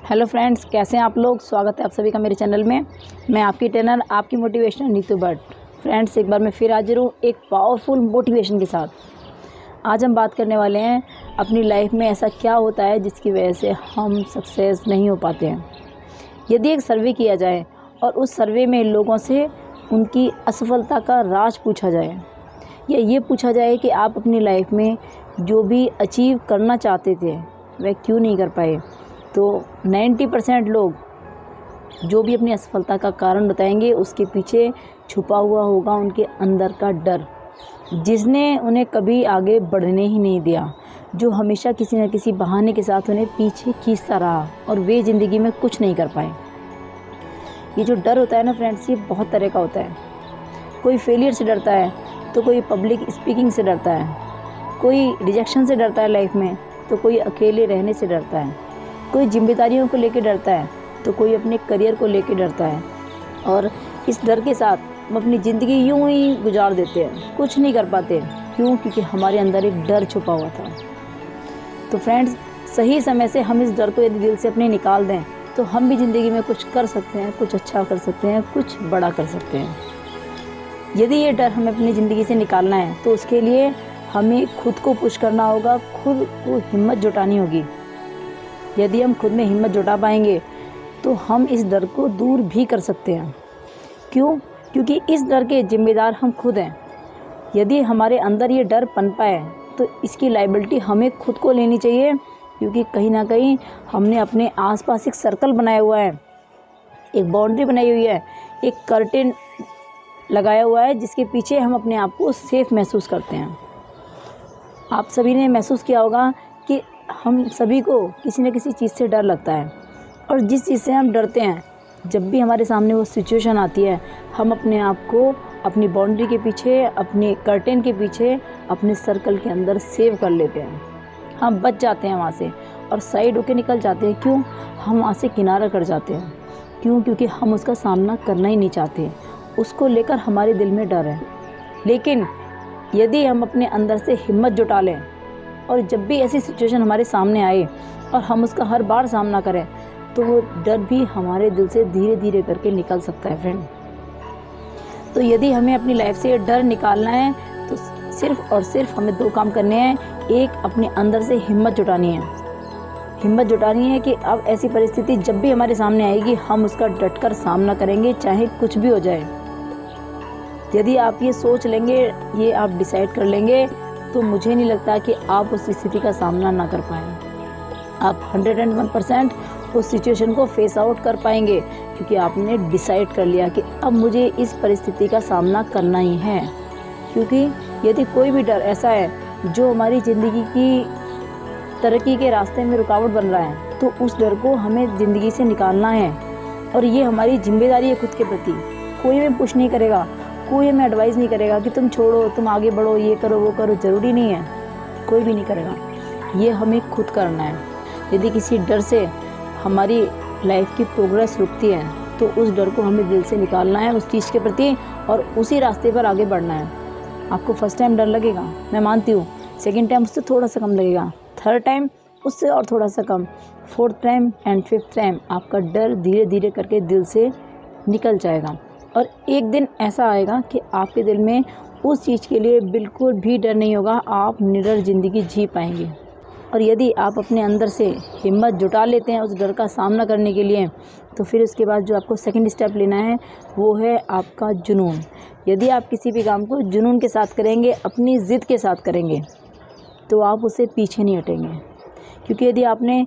Hello friends, कैसे हैं आप लोग। स्वागत है आप सभी का मेरे चैनल में। मैं आपकी ट्रेनर, आपकी मोटिवेशनल नीतू भट्ट। फ्रेंड्स, एक बार मैं फिर हाजिर हूँ एक पावरफुल मोटिवेशन के साथ। आज हम बात करने वाले हैं अपनी लाइफ में ऐसा क्या होता है जिसकी वजह से हम सक्सेस नहीं हो पाते हैं। यदि एक सर्वे किया जाए और उस सर्वे में लोगों से उनकी असफलता का राज पूछा जाए, या ये पूछा जाए कि आप अपनी लाइफ में जो भी अचीव करना चाहते थे वह क्यों नहीं कर पाए, तो 90% लोग जो भी अपनी असफलता का कारण बताएंगे उसके पीछे छुपा हुआ होगा उनके अंदर का डर, जिसने उन्हें कभी आगे बढ़ने ही नहीं दिया, जो हमेशा किसी न किसी बहाने के साथ उन्हें पीछे खींचता रहा और वे ज़िंदगी में कुछ नहीं कर पाए। ये जो डर होता है ना फ्रेंड्स, ये बहुत तरह का होता है। कोई फेलियर से डरता है, तो कोई पब्लिक स्पीकिंग से डरता है, कोई रिजेक्शन से डरता है लाइफ में, तो कोई अकेले रहने से डरता है, कोई जिम्मेदारियों को लेकर डरता है, तो कोई अपने करियर को लेकर डरता है। और इस डर के साथ हम अपनी ज़िंदगी यूं ही गुजार देते हैं, कुछ नहीं कर पाते। क्यों? क्योंकि हमारे अंदर एक डर छुपा हुआ था। तो फ्रेंड्स, सही समय से हम इस डर को यदि दिल से अपने निकाल दें तो हम भी ज़िंदगी में कुछ कर सकते हैं, कुछ अच्छा कर सकते हैं, कुछ बड़ा कर सकते हैं। यदि ये डर हमें अपनी ज़िंदगी से निकालना है तो उसके लिए हमें खुद को पुश करना होगा, खुद को हिम्मत जुटानी होगी। यदि हम खुद में हिम्मत जुटा पाएंगे तो हम इस डर को दूर भी कर सकते हैं। क्यों? क्योंकि इस डर के जिम्मेदार हम खुद हैं। यदि हमारे अंदर ये डर पनपा है तो इसकी लायबिलिटी हमें खुद को लेनी चाहिए, क्योंकि कहीं ना कहीं हमने अपने आसपास एक सर्कल बनाया हुआ है, एक बाउंड्री बनाई हुई है, एक कर्टेन लगाया हुआ है जिसके पीछे हम अपने आप को सेफ़ महसूस करते हैं। आप सभी ने महसूस किया होगा कि हम सभी को किसी न किसी चीज़ से डर लगता है, और जिस चीज़ से हम डरते हैं, जब भी हमारे सामने वो सिचुएशन आती है, हम अपने आप को अपनी बाउंड्री के पीछे, अपने कर्टेन के पीछे, अपने सर्कल के अंदर सेव कर लेते हैं। हम बच जाते हैं वहाँ से और साइड होके निकल जाते हैं। क्यों? हम वहाँ से किनारा कर जाते हैं। क्यों? क्योंकि हम उसका सामना करना ही नहीं चाहते, उसको लेकर हमारे दिल में डर है। लेकिन यदि हम अपने अंदर से हिम्मत जुटा लें और जब भी ऐसी सिचुएशन हमारे सामने आए और हम उसका हर बार सामना करें, तो वो डर भी हमारे दिल से धीरे धीरे करके निकल सकता है फ्रेंड। तो यदि हमें अपनी लाइफ से डर निकालना है तो सिर्फ़ और सिर्फ हमें दो काम करने हैं। एक, अपने अंदर से हिम्मत जुटानी है। हिम्मत जुटानी है कि अब ऐसी परिस्थिति जब भी हमारे सामने आएगी हम उसका डटकर सामना करेंगे, चाहे कुछ भी हो जाए। यदि आप ये सोच लेंगे, ये आप डिसाइड कर लेंगे, तो मुझे नहीं लगता कि आप उस स्थिति का सामना ना कर पाएँ। आप 101% उस सिचुएशन को फेस आउट कर पाएंगे, क्योंकि आपने डिसाइड कर लिया कि अब मुझे इस परिस्थिति का सामना करना ही है। क्योंकि यदि कोई भी डर ऐसा है जो हमारी ज़िंदगी की तरक्की के रास्ते में रुकावट बन रहा है, तो उस डर को हमें ज़िंदगी से निकालना है, और ये हमारी जिम्मेदारी है खुद के प्रति। कोई हमें पुश नहीं करेगा, कोई हमें एडवाइस नहीं करेगा कि तुम छोड़ो, तुम आगे बढ़ो, ये करो, वो करो। ज़रूरी नहीं है, कोई भी नहीं करेगा, ये हमें खुद करना है। यदि किसी डर से हमारी लाइफ की प्रोग्रेस रुकती है तो उस डर को हमें दिल से निकालना है, उस चीज़ के प्रति, और उसी रास्ते पर आगे बढ़ना है। आपको फर्स्ट टाइम डर लगेगा, मैं मानती हूँ। सेकंड टाइम उससे थोड़ा सा कम लगेगा, थर्ड टाइम उससे और थोड़ा सा कम, fourth time and fifth time आपका डर धीरे धीरे करके दिल से निकल जाएगा। और एक दिन ऐसा आएगा कि आपके दिल में उस चीज़ के लिए बिल्कुल भी डर नहीं होगा, आप निडर ज़िंदगी जी पाएंगे। और यदि आप अपने अंदर से हिम्मत जुटा लेते हैं उस डर का सामना करने के लिए, तो फिर उसके बाद जो आपको सेकंड स्टेप लेना है वो है आपका जुनून। यदि आप किसी भी काम को जुनून के साथ करेंगे, अपनी ज़िद के साथ करेंगे, तो आप उससे पीछे नहीं हटेंगे। क्योंकि यदि आपने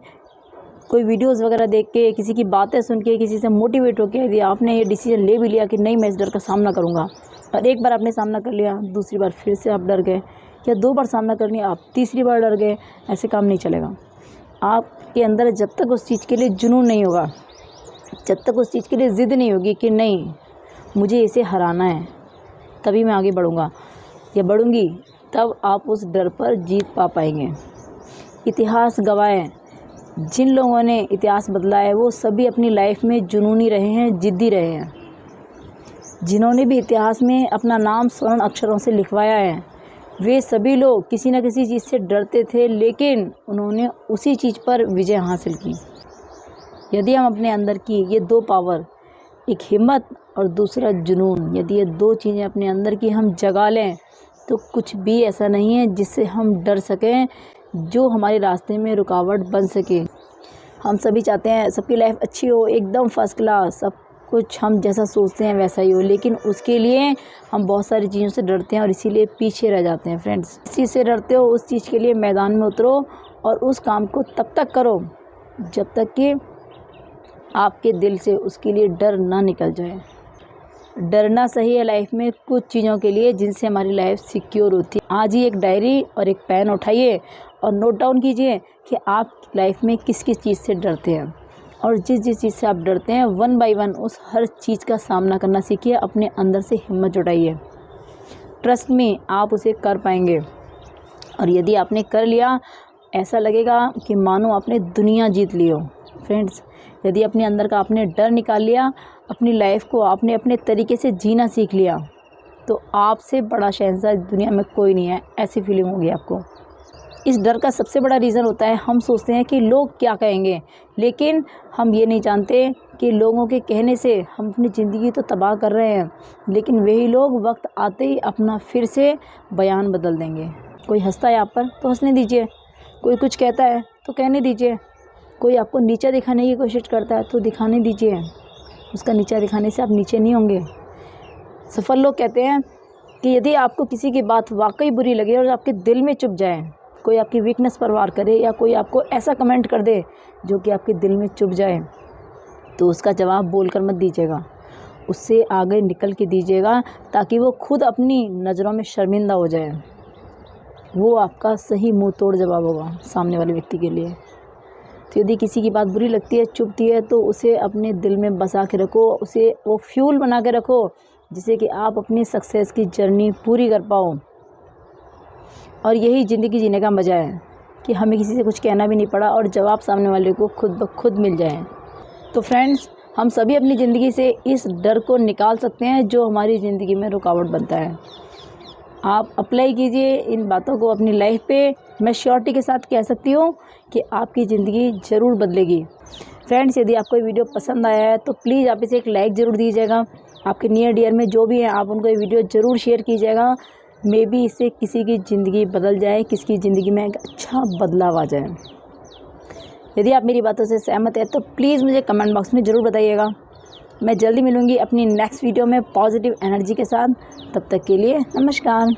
कोई वीडियोज़ वगैरह देख के, किसी की बातें सुन के, किसी से मोटिवेट होकर यदि आपने ये डिसीजन ले भी लिया कि नहीं मैं इस डर का सामना करूँगा, और एक बार आपने सामना कर लिया, दूसरी बार फिर से आप डर गए, या 2 बार सामना कर लिया, आप तीसरी बार डर गए, ऐसे काम नहीं चलेगा। आपके अंदर जब तक उस चीज़ के लिए जुनून नहीं होगा, जब तक उस चीज़ के लिए ज़िद नहीं होगी कि नहीं मुझे इसे हराना है, तभी मैं आगे बढ़ूँगा या बढ़ूँगी, तब आप उस डर पर जीत पा पाएंगे। इतिहास गवाह है, जिन लोगों ने इतिहास बदला है वो सभी अपनी लाइफ में जुनूनी रहे हैं, ज़िद्दी रहे हैं। जिन्होंने भी इतिहास में अपना नाम स्वर्ण अक्षरों से लिखवाया है, वे सभी लोग किसी न किसी चीज़ से डरते थे, लेकिन उन्होंने उसी चीज़ पर विजय हासिल की। यदि हम अपने अंदर की ये दो पावर, एक हिम्मत और दूसरा जुनून, यदि ये दो चीज़ें अपने अंदर की हम जगा लें तो कुछ भी ऐसा नहीं है जिससे हम डर सकें, जो हमारे रास्ते में रुकावट बन सके। हम सभी चाहते हैं सबकी लाइफ अच्छी हो, एकदम फर्स्ट क्लास, सब कुछ हम जैसा सोचते हैं वैसा ही हो, लेकिन उसके लिए हम बहुत सारी चीज़ों से डरते हैं और इसीलिए पीछे रह जाते हैं। फ्रेंड्स, जिस चीज़ से डरते हो उस चीज़ के लिए मैदान में उतरो और उस काम को तब तक करो जब तक कि आपके दिल से उसके लिए डर ना निकल जाए। डरना सही है लाइफ में कुछ चीज़ों के लिए जिनसे हमारी लाइफ सिक्योर होती है। आज ही एक डायरी और एक पेन उठाइए और नोट डाउन कीजिए कि आप लाइफ में किस किस चीज़ से डरते हैं, और जिस जिस चीज़ से आप डरते हैं वन बाय वन उस हर चीज़ का सामना करना सीखिए। अपने अंदर से हिम्मत जुटाइए। ट्रस्ट में आप उसे कर पाएंगे, और यदि आपने कर लिया ऐसा लगेगा कि मानो आपने दुनिया जीत ली हो। फ्रेंड्स, यदि अपने अंदर का आपने डर निकाल लिया, अपनी लाइफ को आपने अपने तरीके से जीना सीख लिया, तो आपसे बड़ा शहंशाह दुनिया में कोई नहीं है, ऐसी फीलिंग होगी आपको। इस डर का सबसे बड़ा रीज़न होता है हम सोचते हैं कि लोग क्या कहेंगे, लेकिन हम ये नहीं जानते कि लोगों के कहने से हम अपनी ज़िंदगी तो तबाह कर रहे हैं, लेकिन वही लोग वक्त आते ही अपना फिर से बयान बदल देंगे। कोई हंसता है आप पर तो हंसने दीजिए, कोई कुछ कहता है तो कहने दीजिए, कोई आपको नीचा दिखाने की कोशिश करता है तो दिखाने दीजिए। उसका नीचा दिखाने से आप नीचे नहीं होंगे। सफल लोग कहते हैं कि यदि आपको किसी की बात वाकई बुरी लगे और आपके दिल में चुभ जाए, कोई आपकी वीकनेस पर वार करे या कोई आपको ऐसा कमेंट कर दे जो कि आपके दिल में चुभ जाए, तो उसका जवाब बोलकर मत दीजिएगा, उससे आगे निकल के दीजिएगा, ताकि वो खुद अपनी नज़रों में शर्मिंदा हो जाए। वो आपका सही मुंह तोड़ जवाब होगा सामने वाले व्यक्ति के लिए। तो यदि किसी की बात बुरी लगती है, चुभती है, तो उसे अपने दिल में बसा के रखो, उसे वो फ्यूल बना के रखो जिससे कि आप अपनी सक्सेस की जर्नी पूरी कर पाओ। और यही ज़िंदगी जीने का मज़ा है कि हमें किसी से कुछ कहना भी नहीं पड़ा और जवाब सामने वाले को खुद ब खुद मिल जाए। तो फ्रेंड्स, हम सभी अपनी ज़िंदगी से इस डर को निकाल सकते हैं जो हमारी ज़िंदगी में रुकावट बनता है। आप अप्लाई कीजिए इन बातों को अपनी लाइफ पे। मैं श्योरिटी के साथ कह सकती हूँ कि आपकी ज़िंदगी ज़रूर बदलेगी। फ्रेंड्स, यदि आपको ये वीडियो पसंद आया है तो प्लीज़ आप इसे एक लाइक ज़रूर दीजिएगा। आपके नियर डियर में जो भी हैं आप उनको ये वीडियो ज़रूर शेयर कीजिएगा। मे बी इससे किसी की ज़िंदगी बदल जाए, किसी की ज़िंदगी में एक अच्छा बदलाव आ जाए। यदि आप मेरी बातों से सहमत हैं तो प्लीज़ मुझे कमेंट बॉक्स में ज़रूर बताइएगा। मैं जल्दी मिलूँगी अपनी नेक्स्ट वीडियो में पॉजिटिव एनर्जी के साथ। तब तक के लिए नमस्कार।